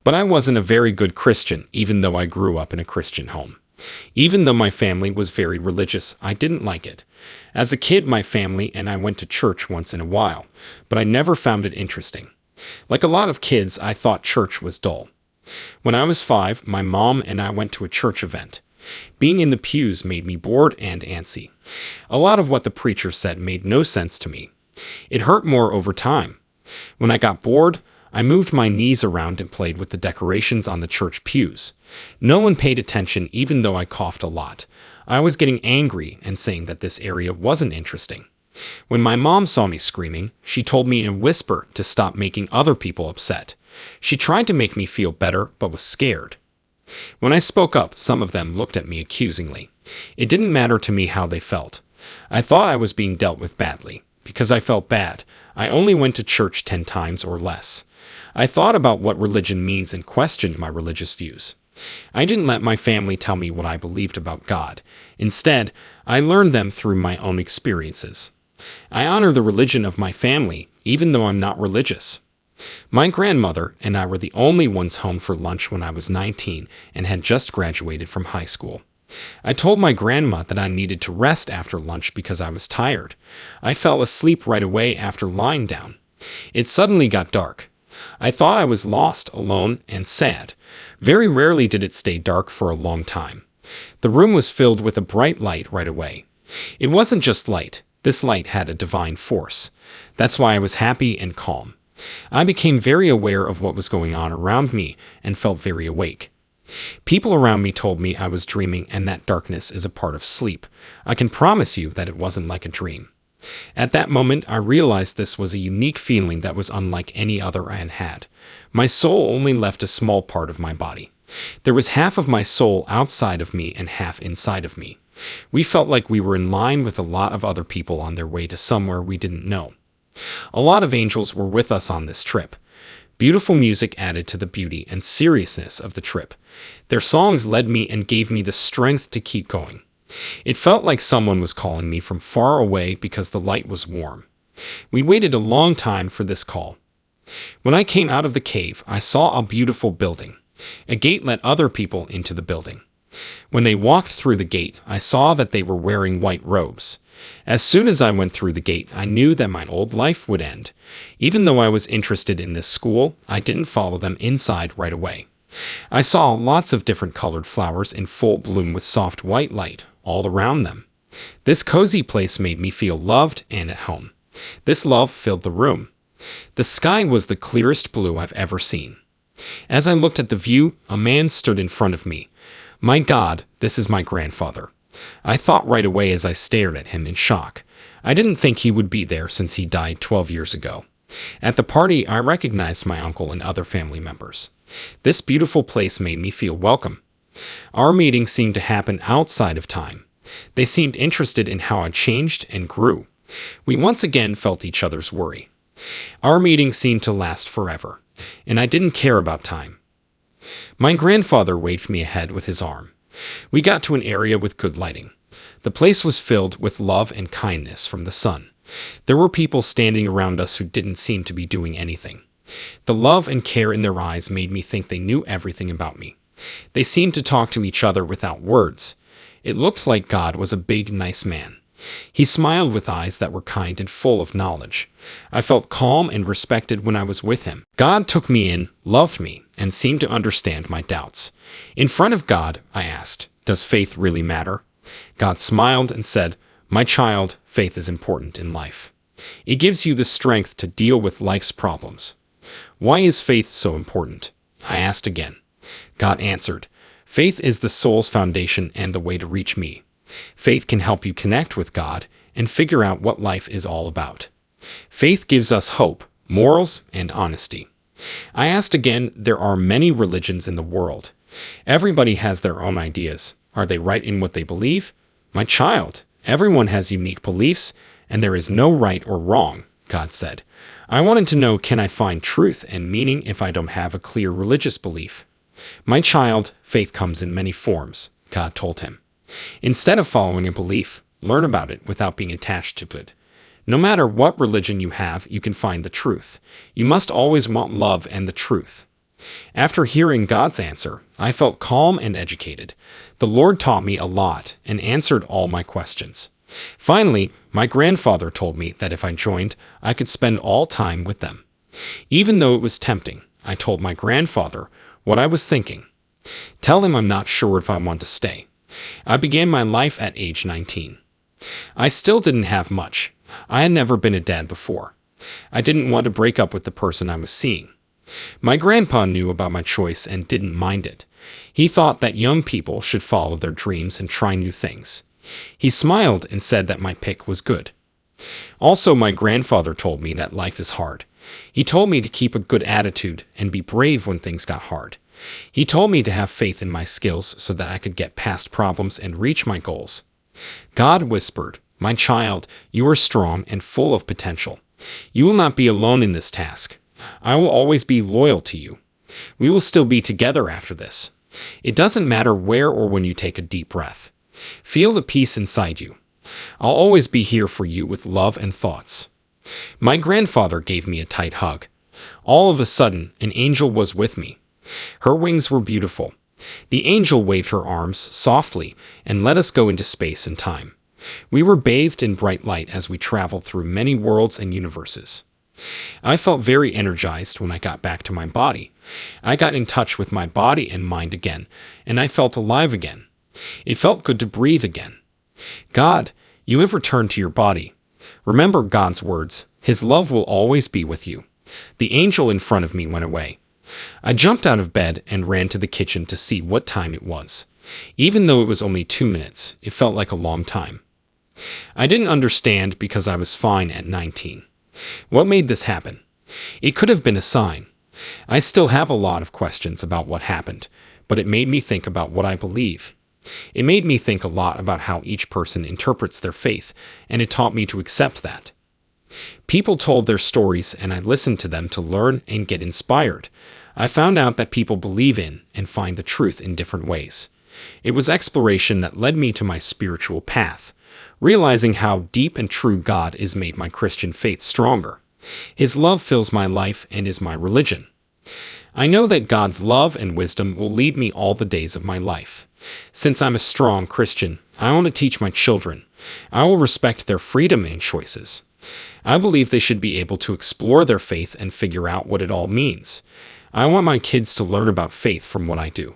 But I wasn't a very good Christian, even though I grew up in a Christian home. Even though my family was very religious, I didn't like it. As a kid, my family and I went to church once in a while, but I never found it interesting. Like a lot of kids, I thought church was dull. When I was 5, my mom and I went to a church event. Being in the pews made me bored and antsy. A lot of what the preacher said made no sense to me. It hurt more over time. When I got bored, I moved my knees around and played with the decorations on the church pews. No one paid attention even though I coughed a lot. I was getting angry and saying that this area wasn't interesting. When my mom saw me screaming, she told me in a whisper to stop making other people upset. She tried to make me feel better, but was scared. When I spoke up, some of them looked at me accusingly. It didn't matter to me how they felt. I thought I was being dealt with badly. Because I felt bad, I only went to church 10 times or less. I thought about what religion means and questioned my religious views. I didn't let my family tell me what I believed about God. Instead, I learned them through my own experiences. I honor the religion of my family, even though I'm not religious. My grandmother and I were the only ones home for lunch when I was 19 and had just graduated from high school. I told my grandma that I needed to rest after lunch because I was tired. I fell asleep right away after lying down. It suddenly got dark. I thought I was lost, alone, and sad. Very rarely did it stay dark for a long time. The room was filled with a bright light right away. It wasn't just light. This light had a divine force. That's why I was happy and calm. I became very aware of what was going on around me and felt very awake. People around me told me I was dreaming and that darkness is a part of sleep. I can promise you that it wasn't like a dream. At that moment, I realized this was a unique feeling that was unlike any other I had had. My soul only left a small part of my body. There was half of my soul outside of me and half inside of me. We felt like we were in line with a lot of other people on their way to somewhere we didn't know. A lot of angels were with us on this trip. Beautiful music added to the beauty and seriousness of the trip. Their songs led me and gave me the strength to keep going. It felt like someone was calling me from far away because the light was warm. We waited a long time for this call. When I came out of the cave, I saw a beautiful building. A gate let other people into the building. When they walked through the gate, I saw that they were wearing white robes. As soon as I went through the gate, I knew that my old life would end. Even though I was interested in this school, I didn't follow them inside right away. I saw lots of different colored flowers in full bloom with soft white light all around them. This cozy place made me feel loved and at home. This love filled the room. The sky was the clearest blue I've ever seen. As I looked at the view, a man stood in front of me. My God, this is my grandfather. I thought right away as I stared at him in shock. I didn't think he would be there since he died 12 years ago. At the party, I recognized my uncle and other family members. This beautiful place made me feel welcome. Our meeting seemed to happen outside of time. They seemed interested in how I changed and grew. We once again felt each other's worry. Our meeting seemed to last forever, and I didn't care about time. My grandfather waved me ahead with his arm. We got to an area with good lighting. The place was filled with love and kindness from the sun. There were people standing around us who didn't seem to be doing anything. The love and care in their eyes made me think they knew everything about me. They seemed to talk to each other without words. It looked like God was a big, nice man. He smiled with eyes that were kind and full of knowledge. I felt calm and respected when I was with him. God took me in, loved me, and seemed to understand my doubts. In front of God, I asked, "Does faith really matter?" God smiled and said, "My child, faith is important in life. It gives you the strength to deal with life's problems." "Why is faith so important?" I asked again. God answered, "Faith is the soul's foundation and the way to reach me. Faith can help you connect with God and figure out what life is all about. Faith gives us hope, morals, and honesty." I asked again, there are many religions in the world. Everybody has their own ideas. Are they right in what they believe? "My child, everyone has unique beliefs, and there is no right or wrong," God said. I wanted to know, can I find truth and meaning if I don't have a clear religious belief? "My child, faith comes in many forms," God told him. Instead of following a belief, learn about it without being attached to it. No matter what religion you have, you can find the truth. You must always want love and the truth. After hearing God's answer, I felt calm and educated. The Lord taught me a lot and answered all my questions. Finally, my grandfather told me that if I joined, I could spend all time with them. Even though it was tempting, I told my grandfather what I was thinking. Tell him I'm not sure if I want to stay. I began my life at age 19. I still didn't have much. I had never been a dad before. I didn't want to break up with the person I was seeing. My grandpa knew about my choice and didn't mind it. He thought that young people should follow their dreams and try new things. He smiled and said that my pick was good. Also, my grandfather told me that life is hard. He told me to keep a good attitude and be brave when things got hard. He told me to have faith in my skills so that I could get past problems and reach my goals. God whispered, "My child, you are strong and full of potential. You will not be alone in this task. I will always be loyal to you. We will still be together after this. It doesn't matter where or when you take a deep breath. Feel the peace inside you. I'll always be here for you with love and thoughts." My grandfather gave me a tight hug. All of a sudden, an angel was with me. Her wings were beautiful. The angel waved her arms softly and let us go into space and time. We were bathed in bright light as we traveled through many worlds and universes. I felt very energized when I got back to my body. I got in touch with my body and mind again, and I felt alive again. It felt good to breathe again. God, you have returned to your body. Remember God's words. His love will always be with you. The angel in front of me went away. I jumped out of bed and ran to the kitchen to see what time it was. Even though it was only 2 minutes, it felt like a long time. I didn't understand because I was fine at 19. What made this happen? It could have been a sign. I still have a lot of questions about what happened, but it made me think about what I believe. It made me think a lot about how each person interprets their faith, and it taught me to accept that. People told their stories, and I listened to them to learn and get inspired. I found out that people believe in and find the truth in different ways. It was exploration that led me to my spiritual path. Realizing how deep and true God is made my Christian faith stronger. His love fills my life and is my religion. I know that God's love and wisdom will lead me all the days of my life. Since I'm a strong Christian, I want to teach my children. I will respect their freedom and choices. I believe they should be able to explore their faith and figure out what it all means. I want my kids to learn about faith from what I do.